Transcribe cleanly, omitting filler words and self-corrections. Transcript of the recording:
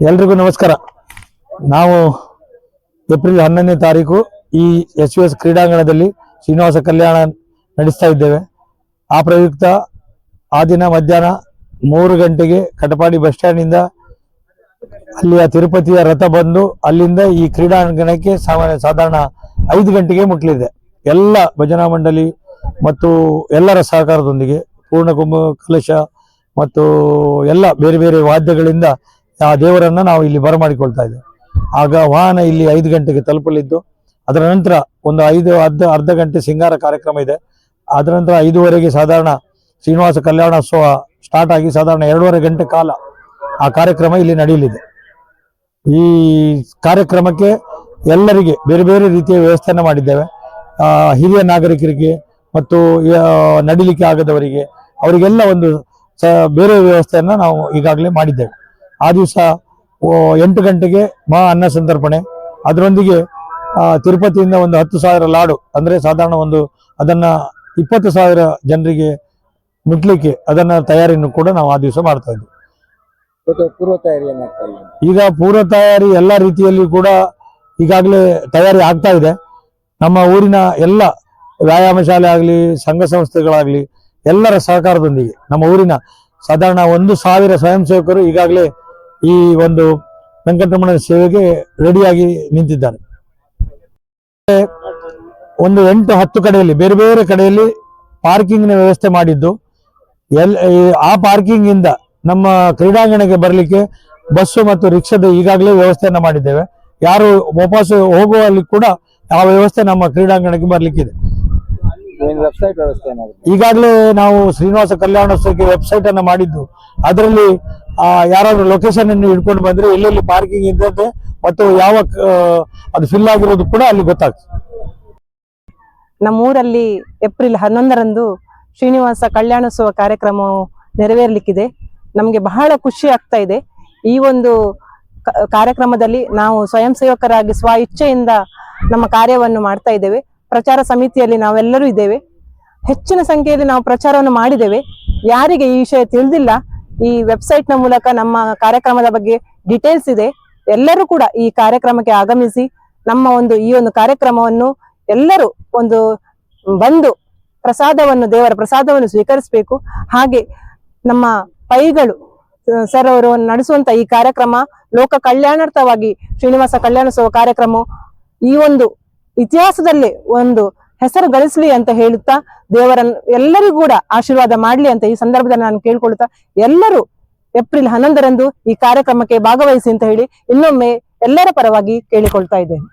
ಎಲ್ರಿಗೂ ನಮಸ್ಕಾರ. ನಾವು ಏಪ್ರಿಲ್ 11ನೇ ತಾರೀಕು ಈ SVS ಕ್ರೀಡಾಂಗಣದಲ್ಲಿ ಶ್ರೀನಿವಾಸ ಕಲ್ಯಾಣ ನಡೆಸ್ತಾ ಇದ್ದೇವೆ. ಆ ಪ್ರಯುಕ್ತ ಆ ದಿನ ಮಧ್ಯಾಹ್ನ 3 ಗಂಟೆಗೆ ಕಟಪಾಡಿ ಬಸ್ ಸ್ಟ್ಯಾಂಡ್ ಅಲ್ಲಿಯ ತಿರುಪತಿಯ ರಥ ಬಂದು ಅಲ್ಲಿಂದ ಈ ಕ್ರೀಡಾಂಗಣಕ್ಕೆ ಸಾಧಾರಣ 5 ಗಂಟೆಗೆ ಮುಟ್ಲಿದೆ. ಎಲ್ಲ ಭಜನಾ ಮಂಡಳಿ ಮತ್ತು ಎಲ್ಲರ ಸಹಕಾರದೊಂದಿಗೆ ಪೂರ್ಣ ಕುಂಭ ಕಲಶ ಮತ್ತು ಎಲ್ಲ ಬೇರೆ ಬೇರೆ ವಾದ್ಯಗಳಿಂದ ಆ ದೇವರನ್ನ ನಾವು ಇಲ್ಲಿ ಬರಮಾಡಿಕೊಳ್ತಾ ಇದ್ದೇವೆ. ಆಗ ವಾಹನ ಇಲ್ಲಿ 5 ಗಂಟೆಗೆ ತಲುಪಲಿದ್ದು, ಅದರ ನಂತರ ಒಂದು ಅರ್ಧ ಗಂಟೆ ಸಿಂಗಾರ ಕಾರ್ಯಕ್ರಮ ಇದೆ. ಅದರ ನಂತರ 5:30ಗೆ ಸಾಧಾರಣ ಶ್ರೀನಿವಾಸ ಕಲ್ಯಾಣೋತ್ಸವ ಸ್ಟಾರ್ಟ್ ಆಗಿ ಸಾಧಾರಣ 2.5 ಗಂಟೆ ಕಾಲ ಆ ಕಾರ್ಯಕ್ರಮ ಇಲ್ಲಿ ನಡೆಯಲಿದೆ. ಈ ಕಾರ್ಯಕ್ರಮಕ್ಕೆ ಎಲ್ಲರಿಗೆ ಬೇರೆ ಬೇರೆ ರೀತಿಯ ವ್ಯವಸ್ಥೆಯನ್ನು ಮಾಡಿದ್ದೇವೆ. ಹಿರಿಯ ನಾಗರಿಕರಿಗೆ ಮತ್ತು ನಡಿಲಿಕ್ಕೆ ಆಗದವರಿಗೆ ಅವರಿಗೆಲ್ಲ ಒಂದು ಬೇರೆ ವ್ಯವಸ್ಥೆಯನ್ನು ನಾವು ಈಗಾಗಲೇ ಮಾಡಿದ್ದೇವೆ. ಆ ದಿವಸ 8 ಗಂಟೆಗೆ ಅನ್ನ ಸಂತರ್ಪಣೆ, ಅದರೊಂದಿಗೆ ತಿರುಪತಿಯಿಂದ ಒಂದು 10,000 ಲಾಡು ಅಂದರೆ ಸಾಧಾರಣ ಅದನ್ನ 20,000 ಜನರಿಗೆ ಮುಟ್ಲಿಕ್ಕೆ ಅದನ್ನ ತಯಾರಿಯನ್ನು ಕೂಡ ನಾವು ಆ ದಿವಸ ಮಾಡ್ತಾ ಇದ್ವಿ. ಈಗ ಪೂರ್ವ ತಯಾರಿ ಎಲ್ಲ ರೀತಿಯಲ್ಲಿ ಕೂಡ ಈಗಾಗಲೇ ತಯಾರಿ ಆಗ್ತಾ ಇದೆ. ನಮ್ಮ ಊರಿನ ಎಲ್ಲ ವ್ಯಾಯಾಮ ಶಾಲೆ ಆಗಲಿ, ಸಂಘ ಸಂಸ್ಥೆಗಳಾಗಲಿ ಎಲ್ಲರ ಸಹಕಾರದೊಂದಿಗೆ ನಮ್ಮ ಊರಿನ ಸಾಧಾರಣ 1,000 ಸ್ವಯಂ ಸೇವಕರು ಈಗಾಗಲೇ ಈ ಒಂದು ವೆಂಕಟರಮಣ ಸೇವೆಗೆ ರೆಡಿಯಾಗಿ ನಿಂತಿದ್ದಾರೆ. ಒಂದು 8-10 ಕಡೆಯಲ್ಲಿ ಬೇರೆ ಬೇರೆ ಕಡೆಯಲ್ಲಿ ಪಾರ್ಕಿಂಗ್ನ ವ್ಯವಸ್ಥೆ ಮಾಡಿದ್ದು, ಆ ಪಾರ್ಕಿಂಗ್ ಇಂದ ನಮ್ಮ ಕ್ರೀಡಾಂಗಣಕ್ಕೆ ಬರಲಿಕ್ಕೆ ಬಸ್ಸು ಮತ್ತು ರಿಕ್ಷಾದ ಈಗಾಗಲೇ ವ್ಯವಸ್ಥೆಯನ್ನ ಮಾಡಿದ್ದೇವೆ. ಯಾರು ವಾಪಸ್ ಹೋಗುವಲ್ಲಿ ಕೂಡ ಆ ವ್ಯವಸ್ಥೆ ನಮ್ಮ ಕ್ರೀಡಾಂಗಣಕ್ಕೆ ಬರ್ಲಿಕ್ಕಿದೆ. ಈಗಾಗಲೇ ನಾವು ಶ್ರೀನಿವಾಸ ಕಲ್ಯಾಣೋತ್ಸವಕ್ಕೆ ವೆಬ್ಸೈಟ್ ಅನ್ನ ಮಾಡಿದ್ದು, ಅದರಲ್ಲಿ ಯಾರಾದ್ರೂ ಲೊಕೇಶನ್ ಅನ್ನು ಇಟ್ಕೊಂಡು ಬಂದ್ರೆ ಎಲ್ಲೆಲ್ಲಿ ಪಾರ್ಕಿಂಗ್ ಇದ್ದದೆ ಮತ್ತು ಯಾವ ಅದು ಫಿಲ್ ಆಗಿರೋದು ಕೂಡ ಅಲ್ಲಿ ಗೊತ್ತಾಗ್ತದೆ. ನಮ್ಮೂರಲ್ಲಿ ಏಪ್ರಿಲ್ 11ರಂದು ಶ್ರೀನಿವಾಸ ಕಲ್ಯಾಣೋತ್ಸವ ಕಾರ್ಯಕ್ರಮವು ನೆರವೇರಲಿಕ್ಕಿದೆ. ನಮಗೆ ಬಹಳ ಖುಷಿ ಆಗ್ತಾ ಇದೆ. ಈ ಒಂದು ಕಾರ್ಯಕ್ರಮದಲ್ಲಿ ನಾವು ಸ್ವಯಂ ಸೇವಕರಾಗಿ ಸ್ವ ಇಚ್ಛೆಯಿಂದ ನಮ್ಮ ಕಾರ್ಯವನ್ನು ಮಾಡ್ತಾ ಇದ್ದೇವೆ. ಪ್ರಚಾರ ಸಮಿತಿಯಲ್ಲಿ ನಾವೆಲ್ಲರೂ ಇದ್ದೇವೆ. ಹೆಚ್ಚಿನ ಸಂಖ್ಯೆಯಲ್ಲಿ ನಾವು ಪ್ರಚಾರವನ್ನು ಮಾಡಿದ್ದೇವೆ. ಯಾರಿಗೆ ಈ ವಿಷಯ ತಿಳಿದಿಲ್ಲ, ಈ ವೆಬ್ಸೈಟ್ ನ ಮೂಲಕ ನಮ್ಮ ಕಾರ್ಯಕ್ರಮದ ಬಗ್ಗೆ ಡೀಟೇಲ್ಸ್ ಇದೆ. ಎಲ್ಲರೂ ಕೂಡ ಈ ಕಾರ್ಯಕ್ರಮಕ್ಕೆ ಆಗಮಿಸಿ ನಮ್ಮ ಈ ಒಂದು ಕಾರ್ಯಕ್ರಮವನ್ನು ಎಲ್ಲರೂ ಬಂದು ದೇವರ ಪ್ರಸಾದವನ್ನು ಸ್ವೀಕರಿಸಬೇಕು. ಹಾಗೆ ನಮ್ಮ ಪೈಗಳು ಸರ್ ಅವರು ನಡೆಸುವಂತ ಈ ಕಾರ್ಯಕ್ರಮ ಲೋಕ ಕಲ್ಯಾಣಾರ್ಥವಾಗಿ ಶ್ರೀನಿವಾಸ ಕಲ್ಯಾಣೋತ್ಸವ ಕಾರ್ಯಕ್ರಮ ಈ ಒಂದು ಇತಿಹಾಸದಲ್ಲೇ ಹೆಸರು ಗಳಿಸಲಿ ಅಂತ ಹೇಳುತ್ತಾ, ದೇವರನ್ನು ಎಲ್ಲರಿಗೂ ಕೂಡ ಆಶೀರ್ವಾದ ಮಾಡಲಿ ಅಂತ ಈ ಸಂದರ್ಭದಲ್ಲಿ ನಾನು ಕೇಳ್ಕೊಳ್ತಾ, ಎಲ್ಲರೂ ಏಪ್ರಿಲ್ 11ರಂದು ಈ ಕಾರ್ಯಕ್ರಮಕ್ಕೆ ಭಾಗವಹಿಸಿ ಅಂತ ಹೇಳಿ ಇನ್ನೊಮ್ಮೆ ಎಲ್ಲರ ಪರವಾಗಿ ಕೇಳಿಕೊಳ್ತಾ ಇದ್ದೇನೆ.